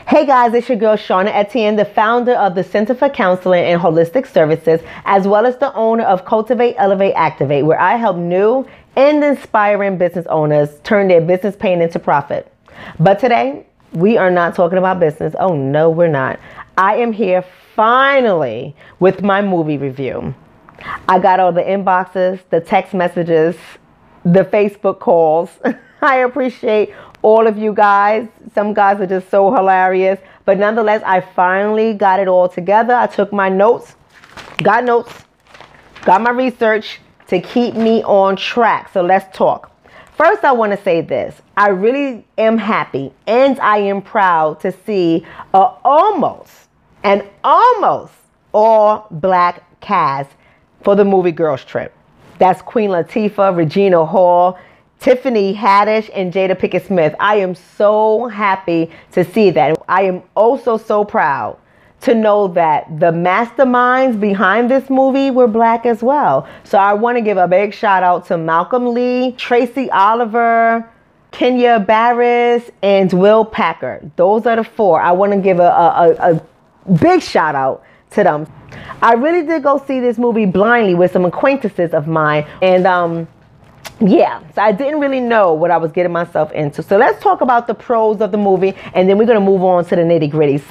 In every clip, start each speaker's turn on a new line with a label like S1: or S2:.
S1: Hey guys, it's your girl Shonna Etienne, the founder of the Center for Counseling and Holistic Services, as well as the owner of Cultivate, Elevate, Activate, where I help new and inspiring business owners turn their business pain into profit. But today, we are not talking about business. Oh no, we're not. I am here finally with my movie review. I got all the inboxes, the text messages, the Facebook calls. I appreciate all of you guys. Some guys are just so hilarious. But nonetheless, I finally got it all together. I took my notes, got my research to keep me on track. So let's talk. First, I want to say this. I really am happy and I am proud to see an almost all black cast for the movie Girls Trip. That's Queen Latifah, Regina Hall, Tiffany Haddish, and Jada Pinkett Smith. I am so happy to see that. I am also so proud to know that the masterminds behind this movie were black as well. So I want to give a big shout out to Malcolm Lee, Tracy Oliver, Kenya Barris, and Will Packard. Those are the four. I want to give a big shout out to them. I really did go see this movie blindly with some acquaintances of mine, and yeah, so I didn't really know what I was getting myself into. So let's talk about the pros of the movie, and then we're going to move on to the nitty-gritty.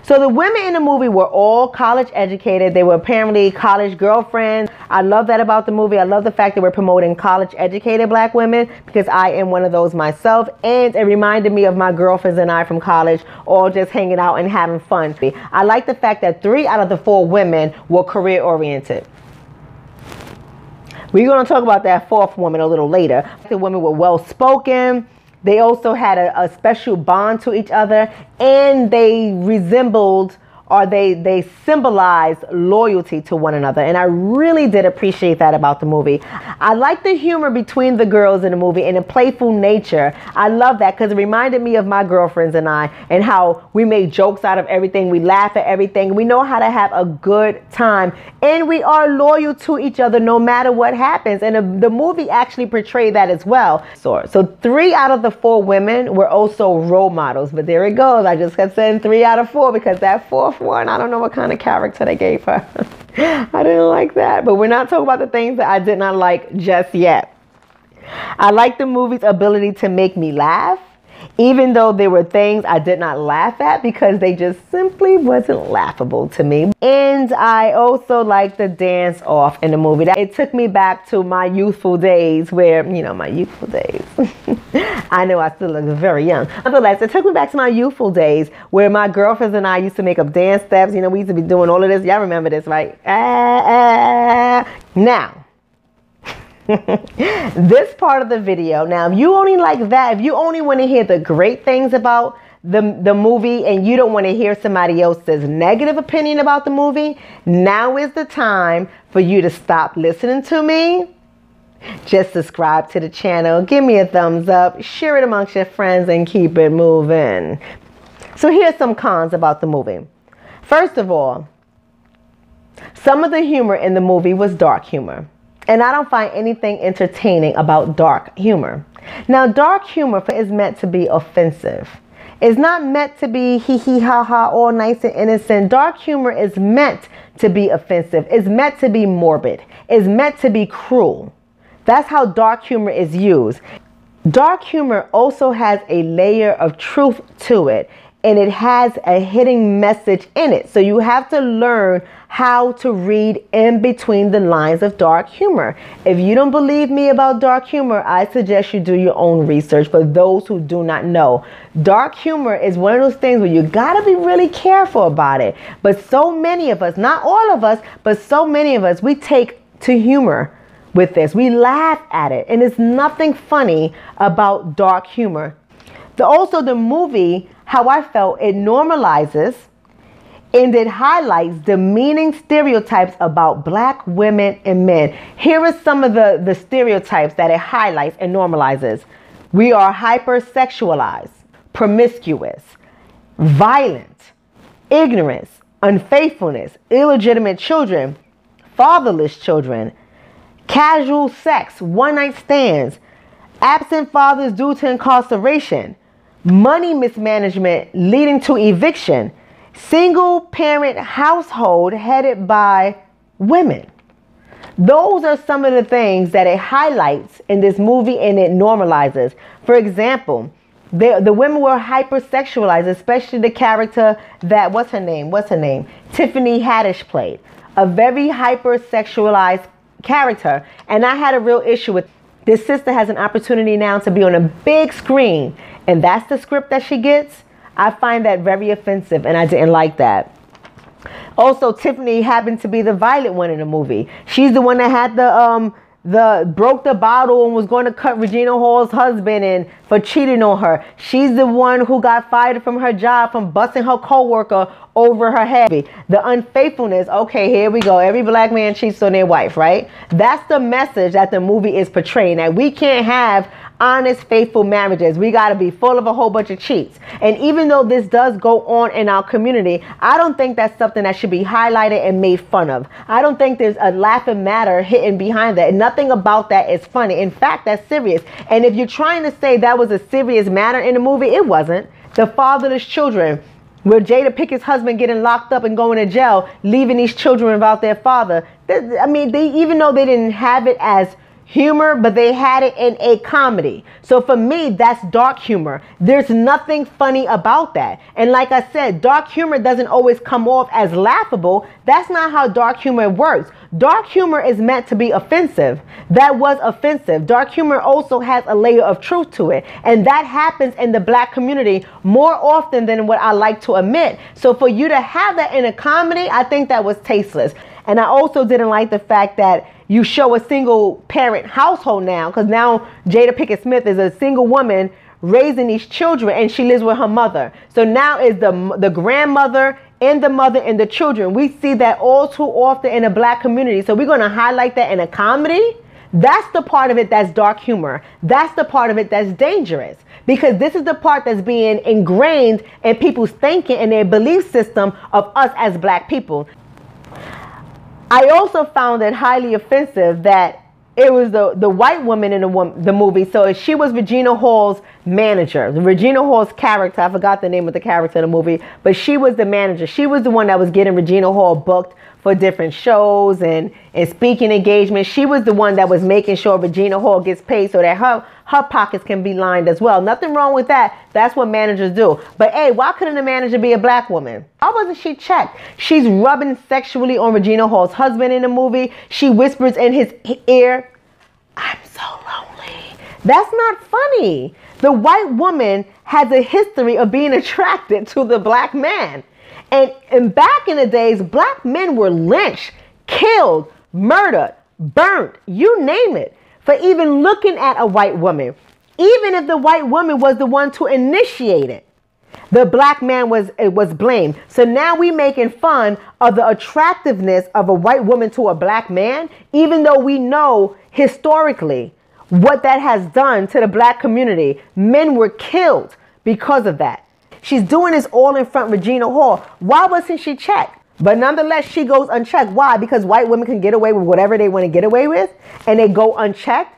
S1: So the women in the movie were all college educated. They were apparently college girlfriends. I love that about the movie. I love the fact that we're promoting college educated black women, because I am one of those myself. And it reminded me of my girlfriends and I from college, all just hanging out and having fun. I like the fact that 3 out of the 4 women were career oriented. We're going to talk about that 4th woman a little later. The women were well spoken. They also had a special bond to each other, and they resembled, or they symbolized loyalty to one another. And I really did appreciate that about the movie. I like the humor between the girls in the movie and the playful nature. I love that because it reminded me of my girlfriends and I, and how we made jokes out of everything. We laugh at everything. We know how to have a good time, and we are loyal to each other no matter what happens. And the movie actually portrayed that as well. So 3 out of the 4 women were also role models. But there it goes. I just kept saying 3 out of 4 because that 4th one, I don't know what kind of character they gave her. I didn't like that. But we're not talking about the things that I did not like just yet. I like the movie's ability to make me laugh, even though there were things I did not laugh at because they just simply wasn't laughable to me. And I also like the dance off in the movie. It took me back to my youthful days where, my youthful days. I know I still look very young. Nonetheless, it took me back to my youthful days where my girlfriends and I used to make up dance steps. We used to be doing all of this. Y'all remember this, right? Now, this part of the video, now if you only like that, if you only want to hear the great things about the movie and you don't want to hear somebody else's negative opinion about the movie, now is the time for you to stop listening to me. Just subscribe to the channel, give me a thumbs up, share it amongst your friends, and keep it moving. So here's some cons about the movie. First of all, some of the humor in the movie was dark humor. And I don't find anything entertaining about dark humor. Now, dark humor is meant to be offensive. It's not meant to be hee hee ha ha, all nice and innocent. Dark humor is meant to be offensive. It's meant to be morbid. It's meant to be cruel. That's how dark humor is used. Dark humor also has a layer of truth to it, and it has a hidden message in it. So you have to learn how to read in between the lines of dark humor. If you don't believe me about dark humor, I suggest you do your own research. For those who do not know, dark humor is one of those things where you gotta be really careful about it. But so many of us, not all of us, but so many of us, we take to humor with this. We laugh at it, and there's nothing funny about dark humor. Also, the movie, how I felt, it normalizes and it highlights demeaning stereotypes about black women and men. Here are some of the stereotypes that it highlights and normalizes. We are hypersexualized, promiscuous, violent, ignorance, unfaithfulness, illegitimate children, fatherless children, casual sex, one-night stands, absent fathers due to incarceration, money mismanagement leading to eviction, single parent household headed by women. Those are some of the things that it highlights in this movie and it normalizes. For example, the women were hypersexualized, especially the character that, what's her name? Tiffany Haddish played. A very hypersexualized character. And I had a real issue with this. Sister has an opportunity now to be on a big screen, and that's the script that she gets. I find that very offensive, and I didn't like that. Also, Tiffany happened to be the violent one in the movie. She's the one that had the broke the bottle and was going to cut Regina Hall's husband in for cheating on her. She's the one who got fired from her job from busting her coworker over her head. The unfaithfulness. Okay, here we go. Every black man cheats on their wife, right? That's the message that the movie is portraying, that we can't have honest, faithful marriages. We got to be full of a whole bunch of cheats. And even though this does go on in our community, I don't think that's something that should be highlighted and made fun of. I don't think there's a laughing matter hidden behind that. Nothing about that is funny. In fact, that's serious. And if you're trying to say that was a serious matter in the movie, it wasn't. The fatherless children, where Jada Pickett's husband getting locked up and going to jail, leaving these children without their father. I mean, even though they didn't have it as humor, but they had it in a comedy. So for me, that's dark humor. There's nothing funny about that. And like I said, dark humor doesn't always come off as laughable. That's not how dark humor works. Dark humor is meant to be offensive. That was offensive. Dark humor also has a layer of truth to it. And that happens in the black community more often than what I like to admit. So for you to have that in a comedy, I think that was tasteless. And I also didn't like the fact that you show a single parent household now, because now Jada Pinkett Smith is a single woman raising these children, and she lives with her mother. So now is the grandmother and the mother and the children. We see that all too often in the black community. So we're going to highlight that in a comedy. That's the part of it that's dark humor. That's the part of it that's dangerous, because this is the part that's being ingrained in people's thinking and their belief system of us as black people. I also found it highly offensive that it was the white woman in the movie. So she was Regina Hall's manager. Regina Hall's character, I forgot the name of the character in the movie, but she was the manager. She was the one that was getting Regina Hall booked for different shows and speaking engagements. She was the one that was making sure Regina Hall gets paid so that her pockets can be lined as well. Nothing wrong with that. That's what managers do. But hey, why couldn't the manager be a black woman? Why wasn't she checked? She's rubbing sexually on Regina Hall's husband in the movie. She whispers in his ear, "I'm so lonely." That's not funny. The white woman has a history of being attracted to the black man. And back in the days, black men were lynched, killed, murdered, burnt, you name it, for even looking at a white woman. Even if the white woman was the one to initiate it, the black man was blamed. So now we making fun of the attractiveness of a white woman to a black man, even though we know historically what that has done to the black community. Men were killed because of that. She's doing this all in front of Regina Hall. Why wasn't she checked? But nonetheless, she goes unchecked. Why? Because white women can get away with whatever they want to get away with, and they go unchecked.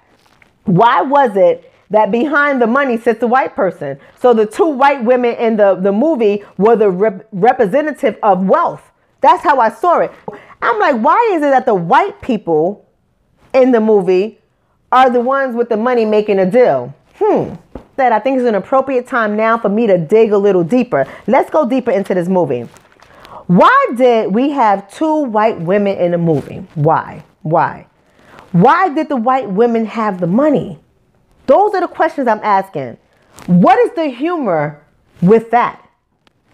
S1: Why was it that behind the money sits the white person? So the two white women in the movie were the representative of wealth. That's how I saw it. I'm like, why is it that the white people in the movie are the ones with the money making a deal? That I think is an appropriate time now for me to dig a little deeper. Let's go deeper into this movie. Why did we have two white women in the movie? Why? Why did the white women have the money? Those are the questions I'm asking. What is the humor with that?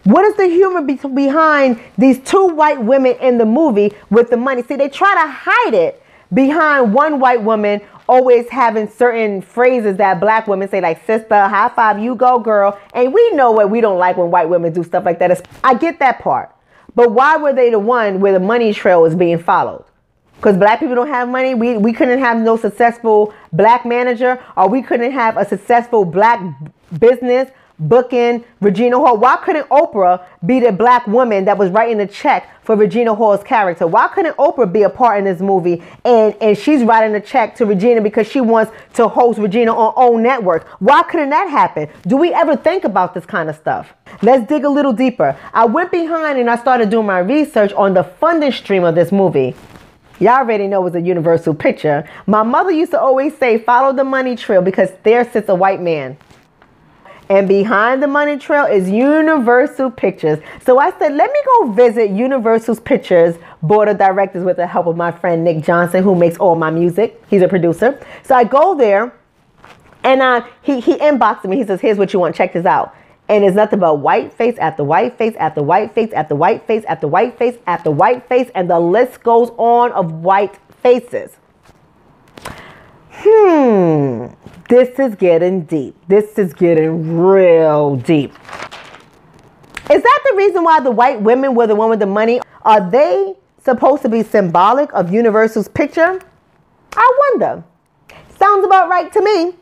S1: What is the humor behind these two white women in the movie with the money? See, they try to hide it behind one white woman always having certain phrases that black women say, like, sister, high five, you go, girl. And we know what we don't like when white women do stuff like that. I get that part. But why were they the one where the money trail was being followed? Because black people don't have money? We couldn't have no successful black manager, or we couldn't have a successful black business booking Regina Hall? Why couldn't Oprah be the black woman that was writing the check for Regina Hall's character? Why couldn't Oprah be a part in this movie and she's writing the check to Regina because she wants to host Regina on OWN Network? Why couldn't that happen? Do we ever think about this kind of stuff? Let's dig a little deeper. I went behind and I started doing my research on the funding stream of this movie. Y'all already know it was a Universal picture. My mother used to always say, follow the money trail, because there sits a white man. And behind the money trail is Universal Pictures. So I said, let me go visit Universal's Pictures board of directors with the help of my friend Nick Johnson, who makes all my music. He's a producer. So I go there and he inboxed me. He says, here's what you want. Check this out. And it's nothing but white face after white face after white face after white face after white face after white face. And the list goes on of white faces. This is getting deep. This is getting real deep. Is that the reason why the white women were the one with the money? Are they supposed to be symbolic of Universal's picture? I wonder. Sounds about right to me.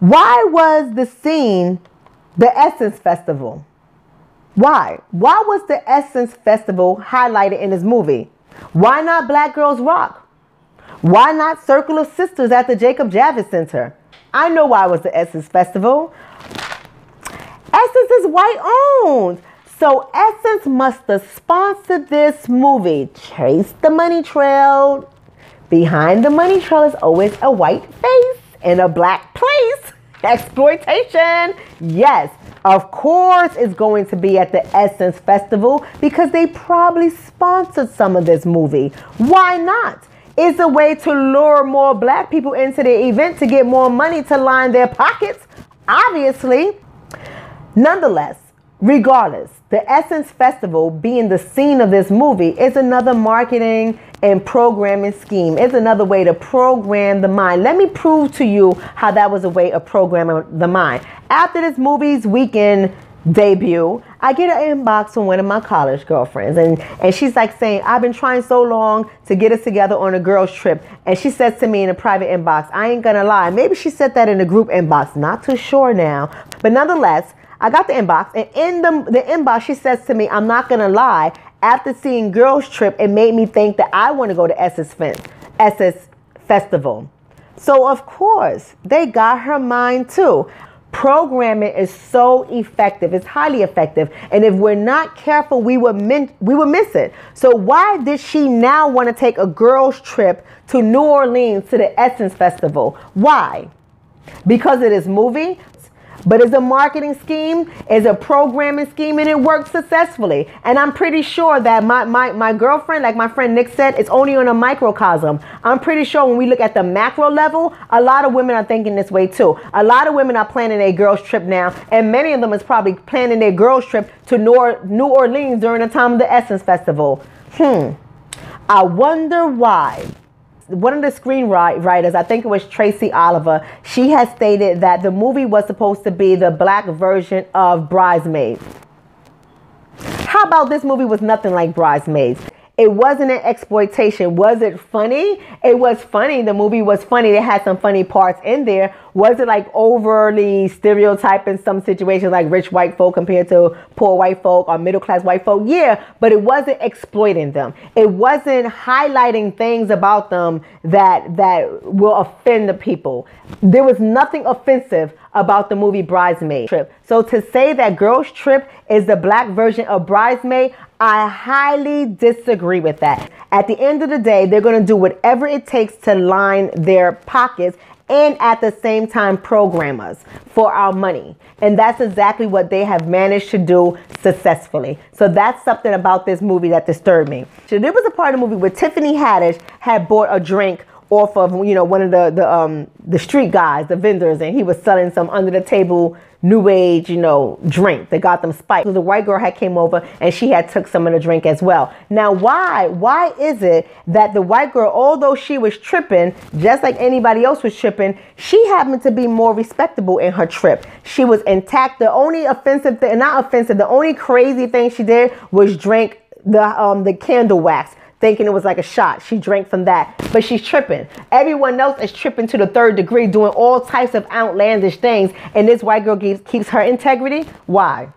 S1: Why was the scene the Essence Festival? Why? Why was the Essence Festival highlighted in this movie? Why not Black Girls Rock? Why not Circle of Sisters at the Jacob Javits Center? I know why it was the Essence Festival. Essence is white owned. So Essence must have sponsored this movie. Trace the money trail. Behind the money trail is always a white face in a black place. Exploitation. Yes, of course it's going to be at the Essence Festival because they probably sponsored some of this movie. Why not? It's a way to lure more black people into the event to get more money to line their pockets, obviously. Nonetheless, regardless, the Essence Festival being the scene of this movie is another marketing and programming scheme. It's another way to program the mind. Let me prove to you how that was a way of programming the mind. After this movie's weekend debut, I get an inbox from one of my college girlfriends, and she's like saying, I've been trying so long to get us together on a girls trip. And she says to me in a private inbox, I ain't gonna lie, maybe she said that in a group inbox, not too sure now, but nonetheless, I got the inbox, and in the inbox, she says to me, I'm not gonna lie, after seeing Girls Trip, it made me think that I want to go to Essence Festival. So of course, they got her mind too. Programming is so effective. It's highly effective. And if we're not careful, we will miss it. So why did she now want to take a girls trip to New Orleans to the Essence Festival? Why? Because of this movie? But it's a marketing scheme, it's a programming scheme, and it works successfully. And I'm pretty sure that my girlfriend, like my friend Nick said, it's only on a microcosm. I'm pretty sure when we look at the macro level, a lot of women are thinking this way too. A lot of women are planning a girls trip now, and many of them is probably planning their girls trip to New Orleans during the time of the Essence Festival. I wonder why. One of the screenwriters, I think it was Tracy Oliver, she has stated that the movie was supposed to be the black version of Bridesmaids. How about this movie was nothing like Bridesmaids? It wasn't an exploitation. Was it funny? It was funny. The movie was funny. It had some funny parts in there. Was it like overly stereotyping some situations like rich white folk compared to poor white folk or middle class white folk? Yeah, but it wasn't exploiting them. It wasn't highlighting things about them that will offend the people. There was nothing offensive about the movie Bridesmaid. So to say that Girls Trip is the black version of Bridesmaid, I highly disagree with that. At the end of the day, they're going to do whatever it takes to line their pockets and at the same time program us for our money. And that's exactly what they have managed to do successfully. So that's something about this movie that disturbed me. So there was a part of the movie where Tiffany Haddish had bought a drink off of, you know, one of the street guys, the vendors, and he was selling some under the table new age, you know, drink that got them spiked. So the white girl had came over and she had took some of the drink as well. Now, why is it that the white girl, although she was tripping, just like anybody else was tripping, she happened to be more respectable in her trip. She was intact. The only offensive thing, not offensive, the only crazy thing she did was drink the candle wax thinking it was like a shot. She drank from that, but she's tripping. Everyone else is tripping to the third degree, doing all types of outlandish things. And this white girl keeps her integrity. Why?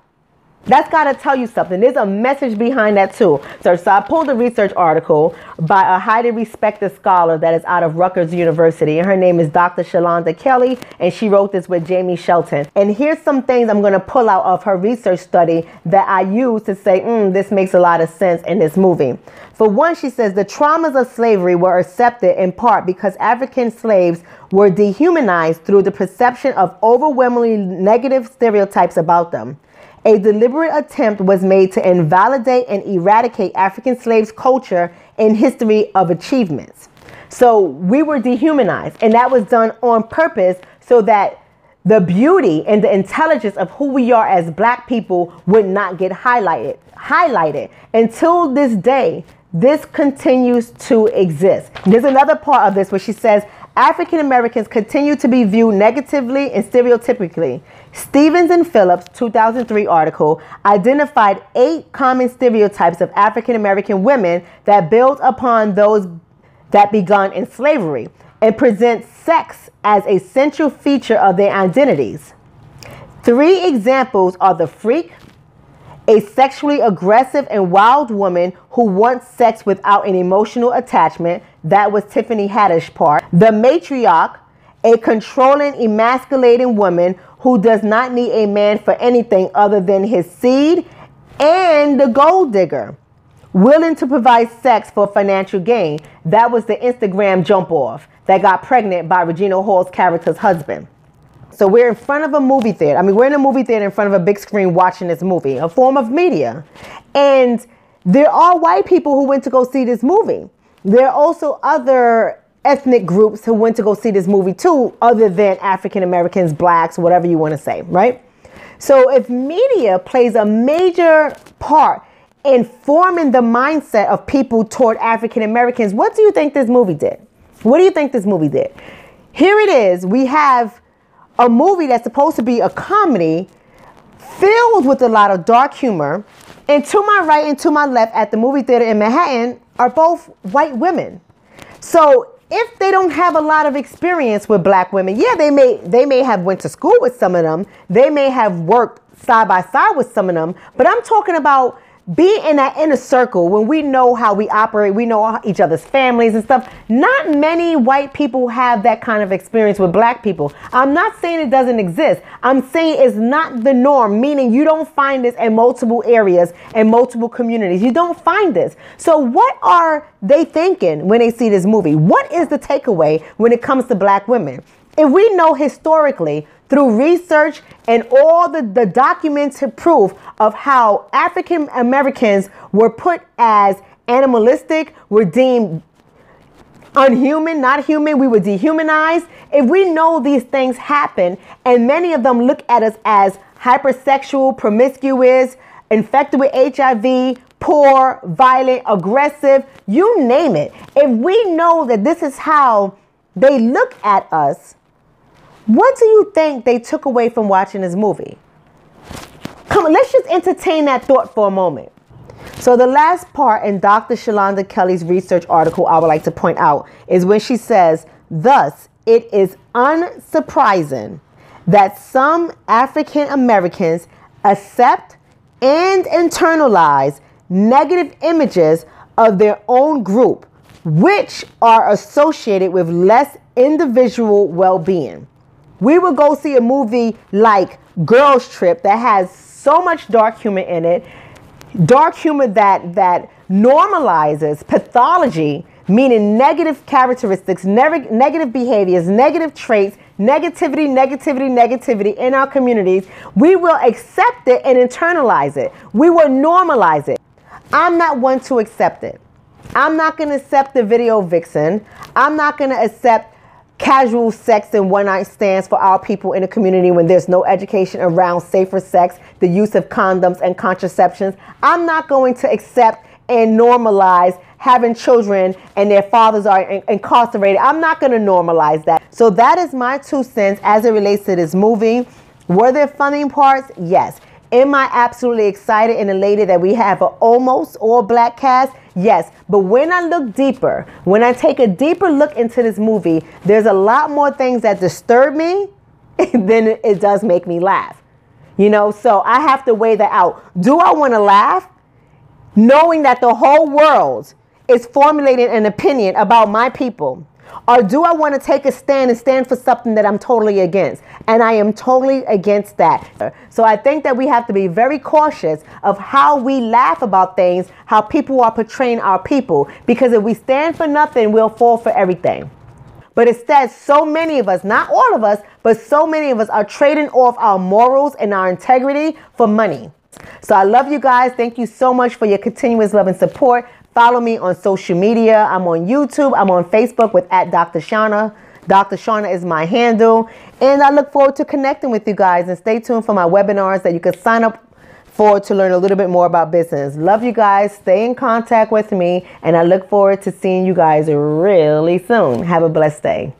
S1: That's got to tell you something. There's a message behind that too. So I pulled a research article by a highly respected scholar that is out of Rutgers University. And her name is Dr. Shonna Kelly. And she wrote this with Jamie Shelton. And here's some things I'm going to pull out of her research study that I use to say, this makes a lot of sense in this movie. For one, she says the traumas of slavery were accepted in part because African slaves were dehumanized through the perception of overwhelmingly negative stereotypes about them. A deliberate attempt was made to invalidate and eradicate African slaves' culture and history of achievements. So we were dehumanized, and that was done on purpose so that the beauty and the intelligence of who we are as Black people would not get highlighted. Until this day, this continues to exist. There's another part of this where she says, African Americans continue to be viewed negatively and stereotypically. Stevens and Phillips' 2003 article identified 8 common stereotypes of African American women that build upon those that began in slavery and present sex as a central feature of their identities. 3 examples are the freak, a sexually aggressive and wild woman who wants sex without an emotional attachment. That was Tiffany Haddish's part. The matriarch, a controlling, emasculating woman who does not need a man for anything other than his seed. And the gold digger, willing to provide sex for financial gain. That was the Instagram jump off that got pregnant by Regina Hall's character's husband. So we're in front of a movie theater. I mean, we're in a movie theater in front of a big screen watching this movie, a form of media. And there are white people who went to go see this movie. There are also other ethnic groups who went to go see this movie too, other than African Americans, Blacks, whatever you want to say, right? So if media plays a major part in forming the mindset of people toward African Americans, what do you think this movie did? What do you think this movie did? Here it is. We have a movie that's supposed to be a comedy filled with a lot of dark humor. And to my right and to my left at the movie theater in Manhattan are both white women. So if they don't have a lot of experience with Black women, yeah, they may have went to school with some of them. They may have worked side by side with some of them. But I'm talking about being in that inner circle when we know how we operate, we know each other's families and stuff. Not many white people have that kind of experience with Black people. I'm not saying it doesn't exist. I'm saying it's not the norm, meaning you don't find this in multiple areas and multiple communities. You don't find this. So what are they thinking when they see this movie? What is the takeaway when it comes to Black women? If we know historically through research and all the documented proof of how African Americans were put as animalistic, were deemed unhuman, not human, we were dehumanized. If we know these things happen and many of them look at us as hypersexual, promiscuous, infected with HIV, poor, violent, aggressive, you name it. If we know that this is how they look at us, what do you think they took away from watching this movie? Come on, let's just entertain that thought for a moment. So the last part in Dr. Shonna Kelly's research article I would like to point out is when she says, thus, it is unsurprising that some African Americans accept and internalize negative images of their own group, which are associated with less individual well-being. We would go see a movie like Girls Trip that has so much dark humor in it. Dark humor that normalizes pathology, meaning negative characteristics, negative behaviors, negative traits, negativity in our communities. We will accept it and internalize it. We will normalize it. I'm not one to accept it. I'm not going to accept the video vixen. I'm not going to accept casual sex and one-night stands for our people in the community when there's no education around safer sex, the use of condoms and contraceptions. I'm not going to accept and normalize having children and their fathers are incarcerated. I'm not going to normalize that. So that is my 2 cents as it relates to this movie. Were there funny parts? Yes. Am I absolutely excited and elated that we have an almost all black cast? Yes, but when I look deeper, when I take a deeper look into this movie, there's a lot more things that disturb me than it does make me laugh. You know, so I have to weigh that out. Do I want to laugh knowing that the whole world is formulating an opinion about my people? Or do I want to take a stand and stand for something that I'm totally against? And I am totally against that. So I think that we have to be very cautious of how we laugh about things, how people are portraying our people. Because if we stand for nothing, we'll fall for everything. But instead, so many of us, not all of us, but so many of us are trading off our morals and our integrity for money. So I love you guys. Thank you so much for your continuous love and support. Follow me on social media. I'm on YouTube. I'm on Facebook with @DrShonna. DrShonna is my handle. And I look forward to connecting with you guys. And stay tuned for my webinars that you can sign up for to learn a little bit more about business. Love you guys. Stay in contact with me. And I look forward to seeing you guys really soon. Have a blessed day.